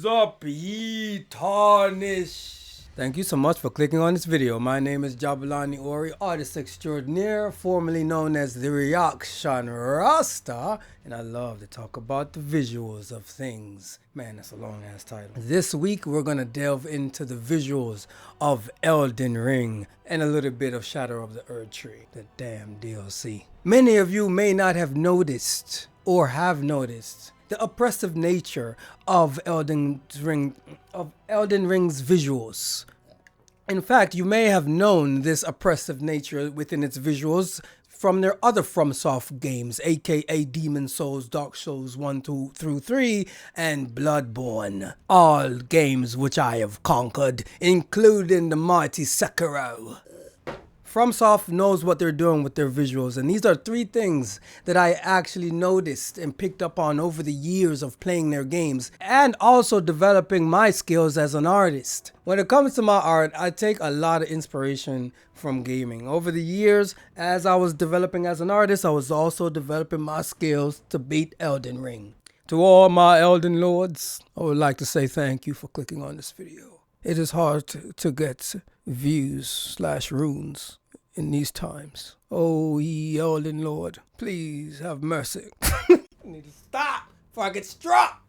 Rise up, ye tarnish. Thank you so much for clicking on this video. My name is Jabulani Ori, artist extraordinaire, formerly known as the Reaction Rasta, and I love to talk about the visuals of things. Man, that's a long ass title. This week we're gonna delve into the visuals of Elden Ring and a little bit of Shadow of the Erd Tree, the damn DLC. Many of you may not have noticed or have noticed the oppressive nature of Elden Ring's visuals. In fact, you may have known this oppressive nature within its visuals from their other FromSoft games, aka Demon Souls, Dark Souls 1, 2 through 3, and Bloodborne. All games which I have conquered, including the mighty Sekiro. FromSoft knows what they're doing with their visuals, and these are three things that I actually noticed and picked up on over the years of playing their games and also developing my skills as an artist. When it comes to my art, I take a lot of inspiration from gaming. Over the years, as I was developing as an artist, I was also developing my skills to beat Elden Ring. To all my Elden Lords, I would like to say thank you for clicking on this video. It is hard to get views/runes in these times. Oh, ye Elden Lord, please have mercy. I need to stop before I get struck.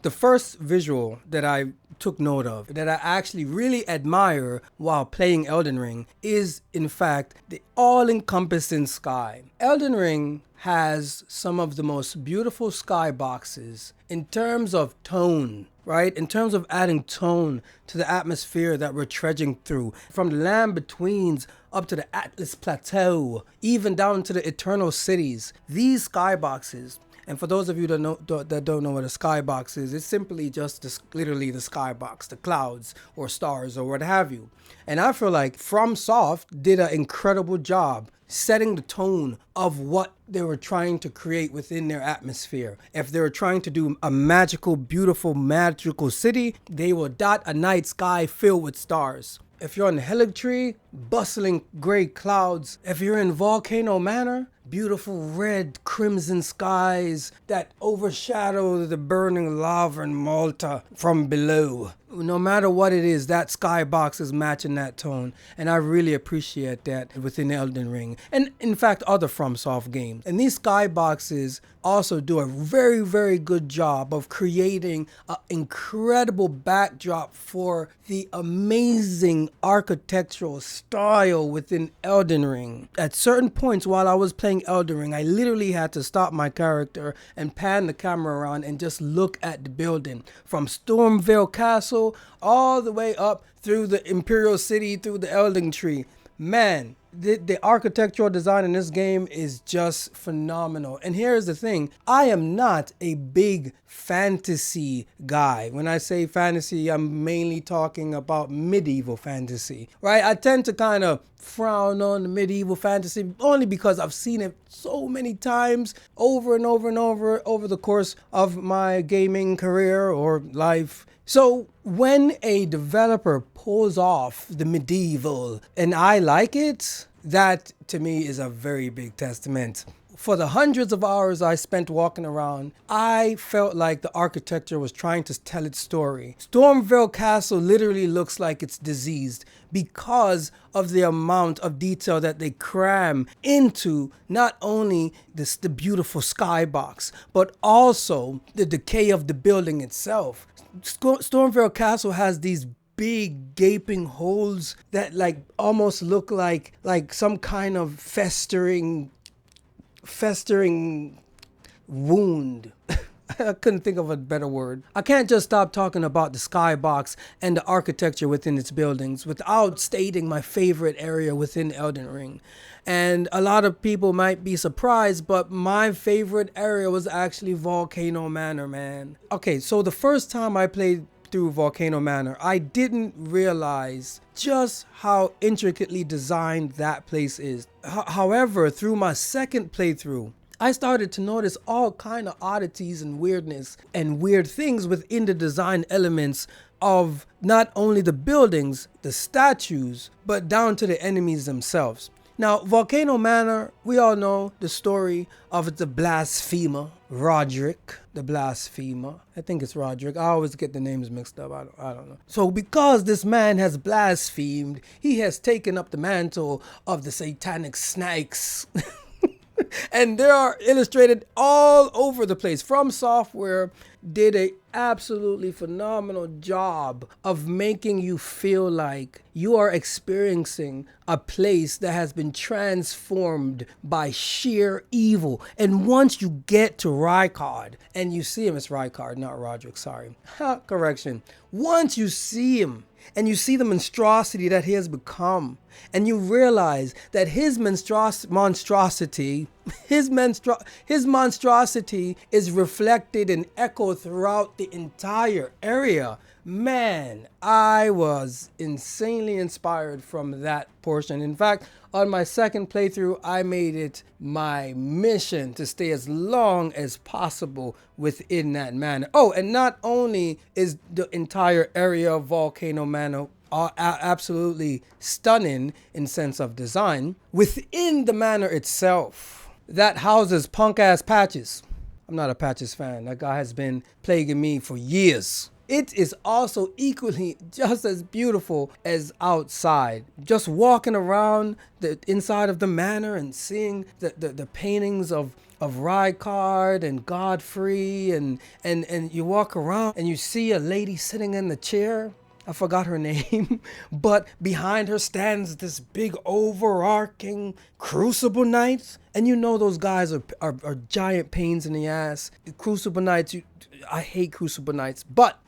The first visual that I took note of, that I actually really admire while playing Elden Ring, is in fact the all-encompassing sky. Elden Ring has some of the most beautiful skyboxes in terms of tone, right? In terms of adding tone to the atmosphere that we're trudging through. From the land betweens up to the Atlas Plateau, even down to the Eternal Cities. These skyboxes, and for those of you that don't know what a skybox is, it's simply just literally the skybox, the clouds or stars or what have you. And I feel like FromSoft did an incredible job setting the tone of what they were trying to create within their atmosphere. If they were trying to do a magical, beautiful, magical city, they will dot a night sky filled with stars. If you're on Helligtree, bustling gray clouds. If you're in Volcano Manor, beautiful red crimson skies that overshadow the burning lava and Malta from below. No matter what it is, that skybox is matching that tone, and I really appreciate that within Elden Ring, and in fact other FromSoft games. And these skyboxes also do a very, very good job of creating an incredible backdrop for the amazing architectural style within Elden Ring. At certain points while I was playing Elden Ring, I literally had to stop my character and pan the camera around and just look at the building, from Stormvale Castle all the way up through the Imperial City, through the Elden Tree. Man, the architectural design in this game is just phenomenal. And here's the thing, I am not a big fantasy guy. When I say fantasy, I'm mainly talking about medieval fantasy, right? I tend to kind of frown on the medieval fantasy only because I've seen it so many times over and over and over the course of my gaming career or life. So when a developer pulls off the medieval and I like it, that to me is a very big testament. For the hundreds of hours I spent walking around, I felt like the architecture was trying to tell its story. Stormvale Castle literally looks like it's diseased because of the amount of detail that they cram into not only the beautiful skybox, but also the decay of the building itself. Stormvale Castle has these big gaping holes that like almost look like some kind of festering wound. I couldn't think of a better word. I can't just stop talking about the skybox and the architecture within its buildings without stating my favorite area within Elden Ring. And a lot of people might be surprised, but my favorite area was actually Volcano Manor, man. Okay, so the first time I played through Volcano Manor, I didn't realize just how intricately designed that place is. However, through my second playthrough, I started to notice all kind of oddities and weirdness and weird things within the design elements of not only the buildings, the statues, but down to the enemies themselves. Now, Volcano Manor, we all know the story of the blasphemer, Roderick, the blasphemer. I think it's Roderick. I always get the names mixed up. I don't know. So because this man has blasphemed, he has taken up the mantle of the satanic snakes. And they are illustrated all over the place. FromSoftware did a absolutely phenomenal job of making you feel like you are experiencing a place that has been transformed by sheer evil. And once you get to Rykard, and you see him, it's Rykard, not Roderick, sorry. Correction. Once you see him, and you see the monstrosity that he has become, and you realize that his monstrosity is reflected and echoed throughout the entire area. Man, I was insanely inspired from that portion. In fact, on my second playthrough, I made it my mission to stay as long as possible within that manor. Oh, and not only is the entire area of Volcano Manor absolutely stunning in sense of design, within the manor itself, that houses punk-ass Patches. I'm not a Patches fan. That guy has been plaguing me for years. It is also equally just as beautiful as outside. Just walking around the inside of the manor and seeing the paintings of Rykard and Godfrey, and you walk around and you see a lady sitting in the chair. I forgot her name, but behind her stands this big overarching Crucible Knights. And you know those guys are giant pains in the ass. Crucible Knights, I hate Crucible Knights, but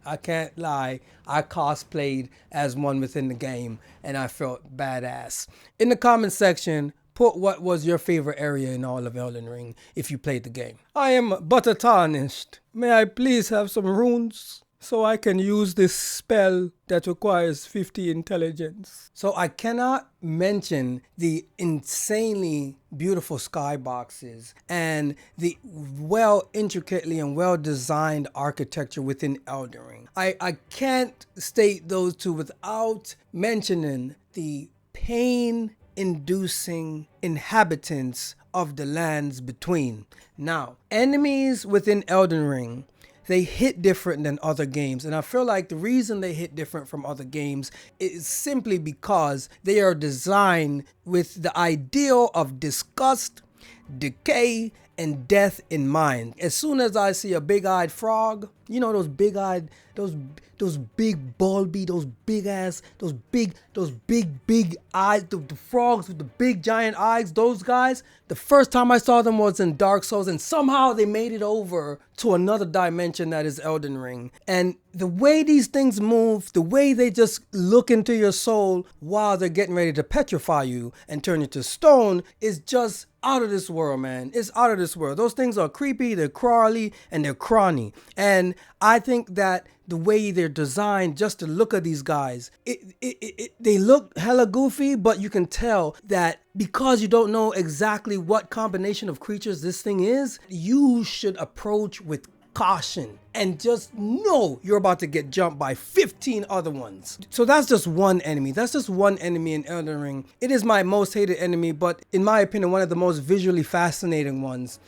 I can't lie, I cosplayed as one within the game and I felt badass. In the comment section, put what was your favorite area in all of Elden Ring if you played the game. I am but a tarnished. May I please have some runes so I can use this spell that requires 50 intelligence? So I cannot mention the insanely beautiful skyboxes and the intricately and well-designed architecture within Elden Ring. I can't state those two without mentioning the pain-inducing inhabitants of the lands between. Now, enemies within Elden Ring, they hit different than other games. And I feel like the reason they hit different from other games is simply because they are designed with the ideal of disgust, decay, and death in mind. As soon as I see a big-eyed frog, you know those big-eyed, those big bulby, those big eyes, the frogs with the big giant eyes, those guys, the first time I saw them was in Dark Souls, and somehow they made it over to another dimension that is Elden Ring. And the way these things move, the way they just look into your soul while they're getting ready to petrify you and turn you to stone is just out of this world, man. It's out of this world. Those things are creepy, they're crawly, and they're crawny. And I think that the way they're designed, just to look at these guys, they look hella goofy, but you can tell that because you don't know exactly what combination of creatures this thing is, you should approach with caution and just know you're about to get jumped by 15 other ones. So that's just one enemy. That's just one enemy in Elden Ring. It is my most hated enemy, but in my opinion, one of the most visually fascinating ones,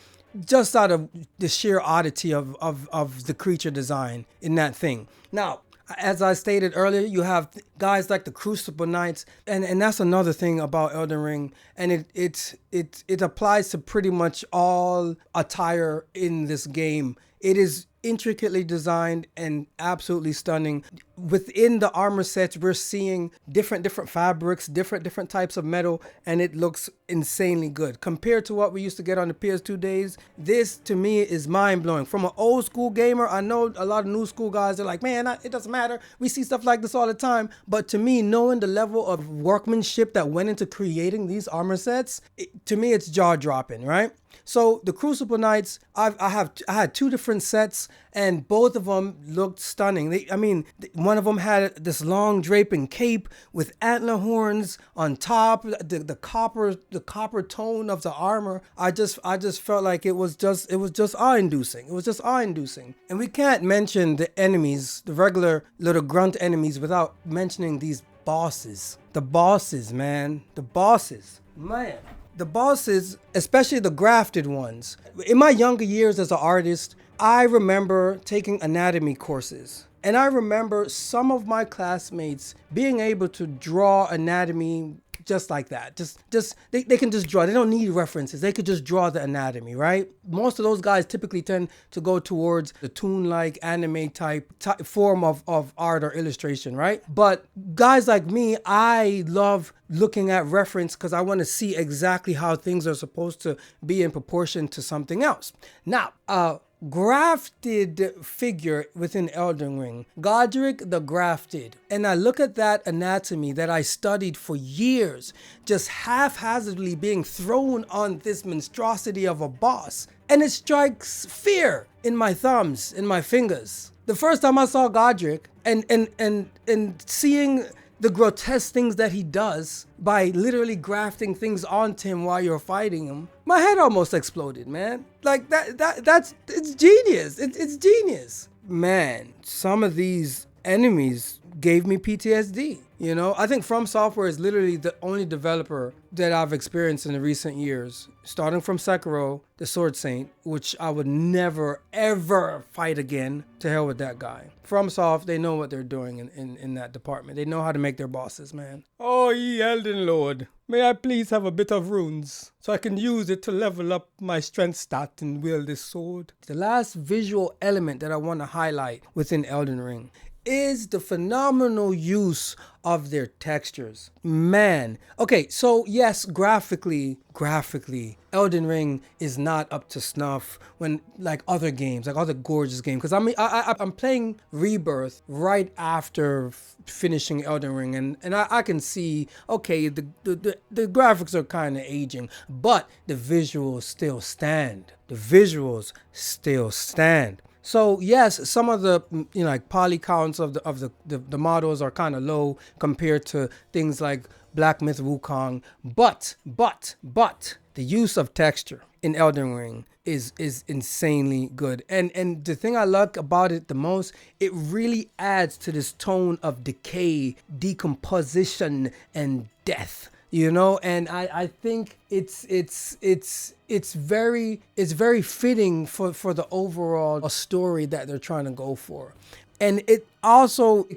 just out of the sheer oddity of the creature design in that thing. Now, as I stated earlier, you have guys like the Crucible Knights, and that's another thing about Elden Ring, and it applies to pretty much all attire in this game. It is intricately designed and absolutely stunning. Within the armor sets, we're seeing different fabrics, different types of metal, and it looks insanely good. Compared to what we used to get on the PS2 days, this to me is mind-blowing. From an old school gamer, I know a lot of new school guys are like, man, it doesn't matter. We see stuff like this all the time. But to me, knowing the level of workmanship that went into creating these armor sets, to me, it's jaw-dropping, right? So the Crucible Knights, I had two different sets, and both of them looked stunning. One of them had this long draping cape with antler horns on top. The copper tone of the armor. I just felt like it was just awe-inducing. It was just awe-inducing. And we can't mention the enemies, the regular little grunt enemies, without mentioning these bosses. The bosses, man. The bosses. Man. The bosses, especially the grafted ones. In my younger years as an artist, I remember taking anatomy courses. And I remember some of my classmates being able to draw anatomy just like that. They can just draw. They don't need references. They could just draw the anatomy, right? Most of those guys typically tend to go towards the toon-like anime type form of art or illustration, right? But guys like me, I love looking at reference because I want to see exactly how things are supposed to be in proportion to something else. Now, grafted figure within Elden Ring, Godric the Grafted, and I look at that anatomy that I studied for years just haphazardly being thrown on this monstrosity of a boss, and it strikes fear in my thumbs, in my fingers. The first time I saw Godric and seeing the grotesque things that he does by literally grafting things onto him while you're fighting him, my head almost exploded, man. Like it's genius. It's genius. Man, some of these enemies gave me PTSD. You know, I think FromSoftware is literally the only developer that I've experienced in the recent years, starting from Sekiro, the Sword Saint, which I would never, ever fight again. To hell with that guy. FromSoft, they know what they're doing in that department. They know how to make their bosses, man. Oh, ye Elden Lord, may I please have a bit of runes so I can use it to level up my strength stat and wield this sword. The last visual element that I want to highlight within Elden Ring is the phenomenal use of their textures. Man. Okay, so yes, graphically, Elden Ring is not up to snuff when like other games, like other gorgeous games. Because I'm playing Rebirth right after finishing Elden Ring, and I can see, okay, the graphics are kind of aging, but the visuals still stand. The visuals still stand. So yes, some of the like poly counts of the models are kind of low compared to things like Black Myth Wukong, but the use of texture in Elden Ring is insanely good. And the thing I like about it the most, it really adds to this tone of decay, decomposition, and death. You know, and I think it's very fitting for the overall story that they're trying to go for. And it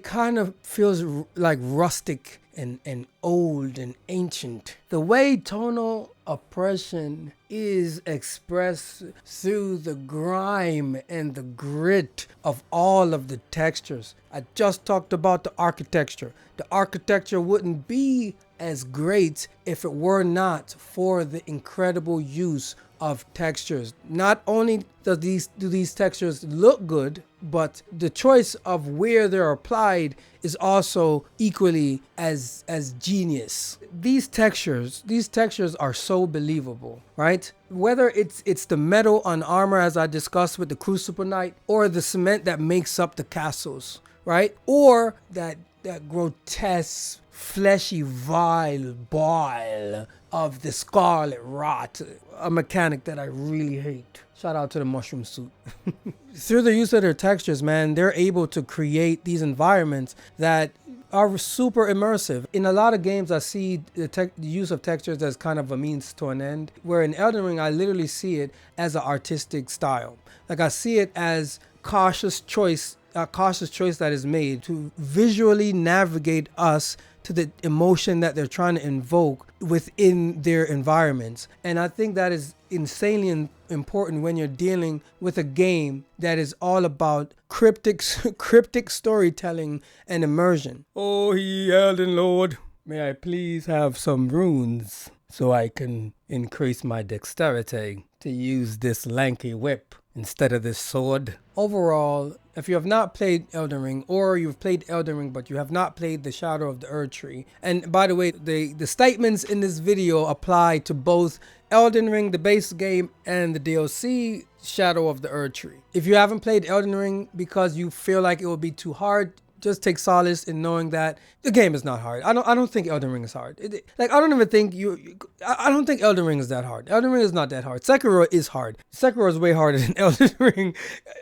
kind of feels like rustic and old and ancient. The way tonal oppression is expressed through the grime and the grit of all of the textures. I just talked about the architecture. The architecture wouldn't be as great if it were not for the incredible use of textures. Not only do these textures look good, but the choice of where they're applied is also equally as genius. These textures are so believable, right? Whether it's the metal on armor, as I discussed with the Crucible Knight, or the cement that makes up the castles, right? Or that grotesque, fleshy, vile bile of the Scarlet Rot, a mechanic that I really hate. Shout out to the mushroom suit. Through the use of their textures, man, they're able to create these environments that are super immersive. In a lot of games, I see the use of textures as kind of a means to an end, where in Elden Ring, I literally see it as an artistic style. Like I see it as a cautious choice that is made to visually navigate us to the emotion that they're trying to invoke within their environments. And I think that is insanely important when you're dealing with a game that is all about cryptic storytelling and immersion. Oh, ye Elden Lord, may I please have some runes so I can increase my dexterity to use this lanky whip instead of this sword. Overall, if you have not played Elden Ring, or you've played Elden Ring but you have not played the Shadow of the Erdtree, and by the way, the statements in this video apply to both Elden Ring, the base game, and the DLC Shadow of the Erdtree. If you haven't played Elden Ring because you feel like it will be too hard, just take solace in knowing that the game is not hard. I don't think Elden Ring is hard. Like, I don't even think I don't think Elden Ring is that hard. Elden Ring is not that hard. Sekiro is hard. Sekiro is way harder than Elden Ring.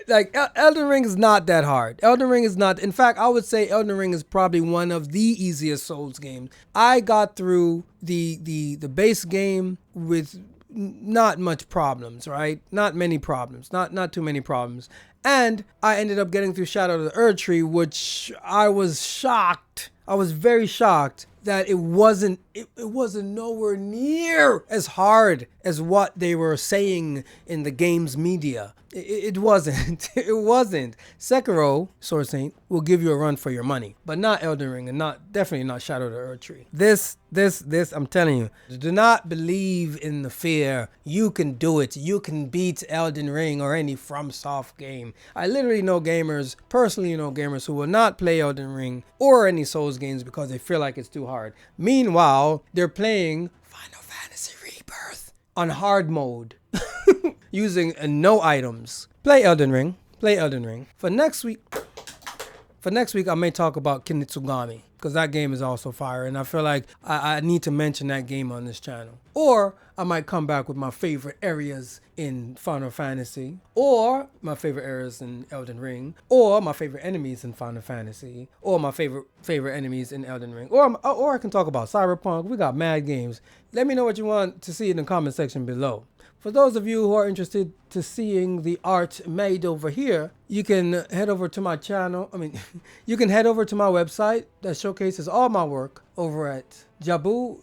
Like, Elden Ring is not that hard. Elden Ring is not. In fact, I would say Elden Ring is probably one of the easiest Souls games. I got through the base game with not much problems, right? Not many problems. Not too many problems. And I ended up getting through Shadow of the Erdtree, which I was shocked. I was very shocked that it wasn't nowhere near as hard as what they were saying in the game's media. It wasn't. It wasn't. Sekiro, Sword Saint, will give you a run for your money, but not Elden Ring, and definitely not Shadow of the Erdtree. This, I'm telling you, do not believe in the fear. You can do it. You can beat Elden Ring or any FromSoft game. I literally know gamers, personally know gamers who will not play Elden Ring or any Souls games because they feel like it's too hard. Meanwhile, they're playing Final Fantasy Rebirth on hard mode. Using no items. Play Elden Ring. Play Elden Ring. For next week, I may talk about Kinitsugami, because that game is also fire, and I feel like I need to mention that game on this channel. Or I might come back with my favorite areas in Final Fantasy, or my favorite areas in Elden Ring, or my favorite enemies in Final Fantasy, or my favorite enemies in Elden Ring, or I can talk about Cyberpunk. We got mad games. Let me know what you want to see in the comment section below. For those of you who are interested to seeing the art made over here, you can head over to my channel. You can head over to my website that showcases all my work over at jahbu.com.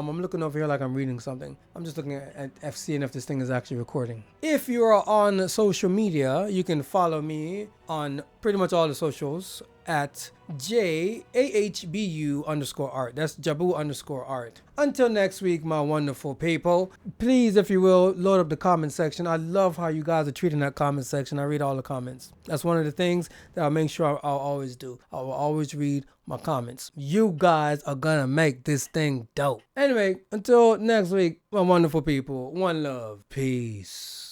I'm looking over here like I'm reading something. I'm just looking at seeing if this thing is actually recording. If you are on social media, you can follow me on pretty much all the socials at JAHBU_art. That's Jabu_art. Until next week, my wonderful people, please, if you will, load up the comment section. I love how you guys are treating that comment section. I read all the comments. That's one of the things that I'll make sure I'll always do. I will always read my comments. You guys are gonna make this thing dope. Anyway, until next week, my wonderful people, one love, peace.